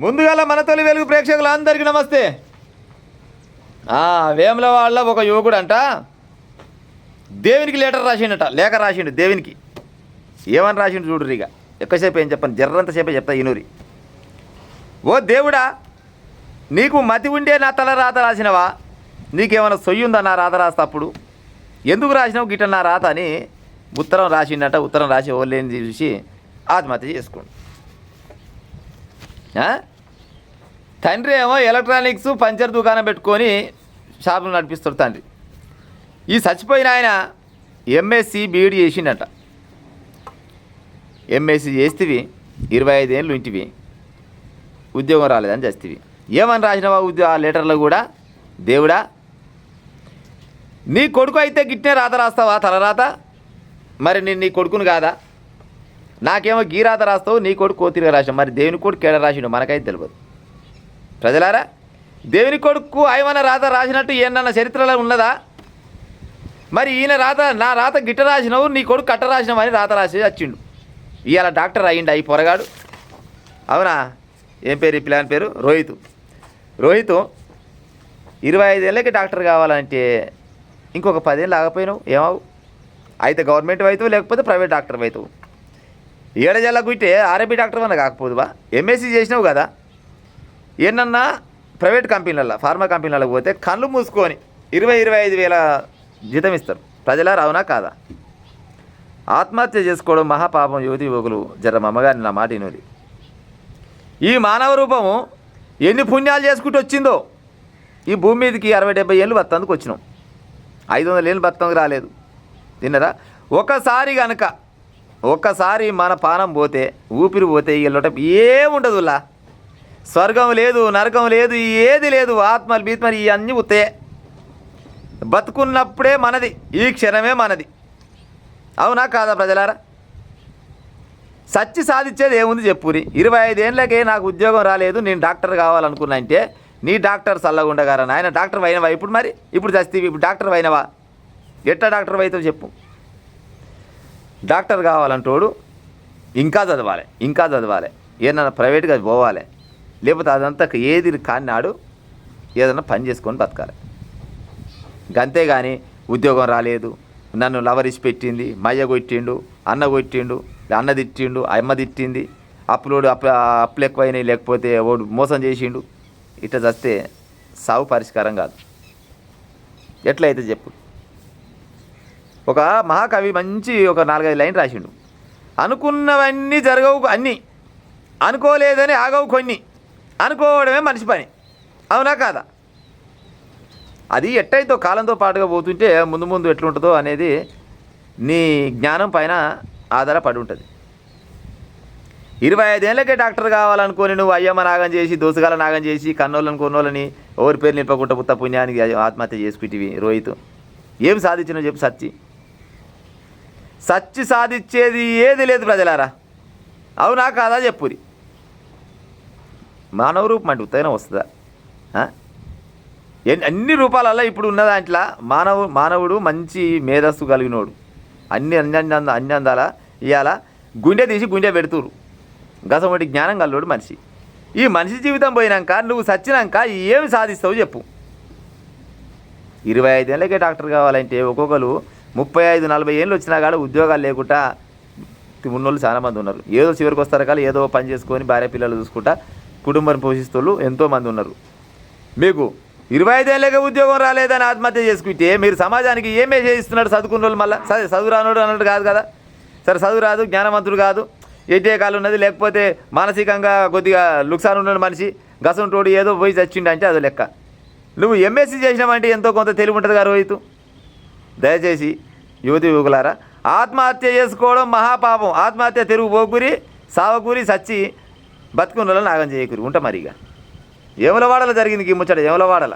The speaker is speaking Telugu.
ముందుగా మన తొలి వెలుగు ప్రేక్షకులందరికీ నమస్తే. వేములవాడల ఒక యువకుడు అంట దేవునికి లెటర్ రాసిండట, లేఖ రాసిండు దేవునికి. ఏమని రాసిండు చూడురు. ఇక ఎక్కువసేపు ఏం చెప్పను, జర్రంతసేపే చెప్తా ఇనూరి. ఓ దేవుడా, నీకు మతి ఉండే నా తల రాత రాసినవా? నీకేమైనా సొయ్యి ఉందా నా రాత రాస్తప్పుడు? ఎందుకు రాసినావు గిట్ట నా రాత అని ఉత్తరం రాసిండట. ఉత్తరం రాసి ఓళ్ళేని చూసి ఆత్మహత్య చేసుకోండి. తండ్రి ఏమో ఎలక్ట్రానిక్స్ పంచర్ దుకాణం పెట్టుకొని షాపులు నడిపిస్తాడు తండ్రి. ఈ చచ్చిపోయిన ఆయన ఎంఎస్సి బీఈడి చేసిండట. ఎంఎస్సి చేస్తేవి 25 ఏళ్ళు ఇంటివి, ఉద్యోగం రాలేదని చేస్తేవి. ఏమని రాసినవా ఆ లెటర్లో కూడా? దేవుడా, నీ కొడుకు అయితే గిట్నే రాత రాస్తావా తలరాత? మరి నేను నీ కొడుకును కాదా? నాకేమో గీ రాత రాస్తావు, నీ కొడుకు కోతిరిగా రాసాం. మరి దేవుని కొడుకు కేడ రాసిండు మనకైతే తెలియదు. ప్రజలారా, దేవుని కొడుకు ఆయమన్న రాత రాసినట్టు ఏమన్నా చరిత్రలో ఉన్నదా? మరి ఈయన రాత, నా రాత గిట్ట రాసినవు, నీ కొడుకు కట్ట రాసినావు అని రాత రాసి వచ్చిండు. ఇవాళ డాక్టర్ అయ్యిండు ఈ పొరగాడు. అవునా? ఏం పేరు ఈ పిల్లని పేరు? రోహిత్. 25 ఏళ్ళకి డాక్టర్ కావాలంటే ఇంకొక 10 ఏళ్ళు ఆగపోయినావు ఏమవు? అయితే గవర్నమెంట్ అవుతావు, లేకపోతే ప్రైవేట్ డాక్టర్ అవుతావు. ఏడజల్ల గుట్టే ఆర్ఎంపీ డాక్టర్ అన్న కాకపోదువా? ఎంఎస్సీ చేసినావు కదా. ఏమన్నా ప్రైవేట్ కంపెనీలలో, ఫార్మా కంపెనీలలో పోతే కళ్ళు మూసుకొని 20-25 వేల జీతం ఇస్తారు. ప్రజలారా, అవునా కాదా? ఆత్మహత్య చేసుకోవడం మహాపాపం. యువతి యువకులు జర అమ్మగారిని నా మాట వినోది. ఈ మానవ రూపము ఎన్ని పుణ్యాలు చేసుకుంటూ వచ్చిందో. ఈ భూమి మీదకి 60-70 ఏళ్ళు బతందుకు వచ్చినాం. 500 ఏళ్ళు బతందుకు రాలేదు. తిన్నరా? ఒక్కసారి మన పానం పోతే, ఊపిరి పోతే ఇళ్ళట ఏముండదులా. స్వర్గం లేదు, నరకం లేదు, ఏది లేదు. ఆత్మలు బీత్మలు ఇవన్నీ ఉత్తే. బతుకున్నప్పుడే మనది, ఈ క్షణమే మనది. అవునా కాదా ప్రజలారా? సచ్చి సాధించేది ఏముంది చెప్పురి. 25 ఏళ్ళకే నాకు ఉద్యోగం రాలేదు, నేను డాక్టర్ కావాలనుకున్నా అంటే నీ డాక్టర్ చల్లగుండగారా నాయన? డాక్టర్ అయినవా ఇప్పుడు? మరి ఇప్పుడు చస్తీవి, ఇప్పుడు డాక్టర్ అయినవా? ఎట్లా డాక్టర్ అవుతావు చెప్పు? డాక్టర్ కావాలంటోడు ఇంకా చదవాలి. ఏదన్నా ప్రైవేట్గా పోవాలి, లేకపోతే అదంతా ఏది కానినాడు ఏదన్నా పని చేసుకొని బతకాలి. అంతేగాని ఉద్యోగం రాలేదు, నన్ను లవరిసి పెట్టింది, మయ్య కొట్టిండు, అన్న కొట్టిండు, అన్న తిట్టిండు, అమ్మ తిట్టింది, అప్పులు ఎక్కువైనాయి, లేకపోతే ఓడు మోసం చేసిండు, ఇట్లా చస్తే సావు పరిష్కారం కాదు. ఎట్లయితే చెప్పు. ఒక మహాకవి మంచి ఒక 4-5 లైన్లు రాసిండు. అనుకున్నవన్నీ జరగవు అన్నీ, అనుకోలేదని ఆగవు కొన్ని, అనుకోవడమే మనిషి పని. అవునా కాదా? అది ఎట్టయితో కాలంతో పాటుగా పోతుంటే ముందు ఎట్లుంటుందో అనేది నీ జ్ఞానం పైన ఆధారపడి ఉంటుంది. 25 ఏళ్ళకే డాక్టర్ కావాలనుకొని నువ్వు అయ్యమ్మ నాగం చేసి, దోసగాల నాగం చేసి, కొన్నోళ్ళని ఎవరి పేరు నింపకుండా పుత్త పుణ్యానికి ఆత్మహత్య చేసుకుంటేవి. రోహిత్, ఏం సాధించినావు చెప్పు? సచ్చి సాధించేది ఏది లేదు ప్రజలారా. అవునా కాదా చెప్పురి. మానవ రూపం అంటే ఉత్తైనా వస్తుందా? అన్ని రూపాలల్లో ఇప్పుడు ఉన్న దాంట్లో మానవుడు మంచి మేధస్సు కలిగినోడు. అన్ని అందాల ఇవాళ గుండె తీసి గుండె పెడుతురు. గసమటి జ్ఞానం కలినోడు మనిషి. ఈ మనిషి జీవితం పోయినాక, నువ్వు సచ్చినాక ఏమి సాధిస్తావు చెప్పు? 25 ఏళ్ళకే డాక్టర్ కావాలంటే ఒక్కొక్కరు 35-40 ఏళ్ళు వచ్చినా కాడ ఉద్యోగాలు లేకుండా ఉన్నోళ్ళు చాలామంది ఉన్నారు. ఏదో చివరికి వస్తారు కానీ ఏదో పని చేసుకొని భార్య పిల్లలు చూసుకుంటా కుటుంబం పోషిస్తోళ్ళు ఎంతోమంది ఉన్నారు. మీకు 25 ఏళ్ళకే ఉద్యోగం రాలేదని ఆత్మహత్య చేసుకుంటే మీరు సమాజానికి ఏం చేయిస్తున్నాడు? చదువుకున్న వాళ్ళు మళ్ళీ చదువు రానోడు అన్నట్టు కాదు కదా. సరే, చదువు రాదు, జ్ఞానవంతుడు కాదు, ఎటే కాలు ఉన్నది, లేకపోతే మానసికంగా కొద్దిగా లుక్సాన్ ఉన్నాడు మనిషి, గసంటోడు ఏదో పోయి చచ్చిండు అంటే అదో లెక్క. నువ్వు ఎంఎస్సీ చేసినావంటే ఎంతో కొంత తెలివి ఉంటుంది కదా రోహిత్. దయచేసి యువతి యువకులారా, ఆత్మహత్య చేసుకోవడం మహాపాపం. ఆత్మహత్య తెరుగు పోకూరి, సావకూరి, సచ్చి బతుకున్న నాగం చేయకూరి. ఉంటా మరి. ఇక ఏములవాడలో జరిగింది ఈ ముచ్చట. ఏములవాడల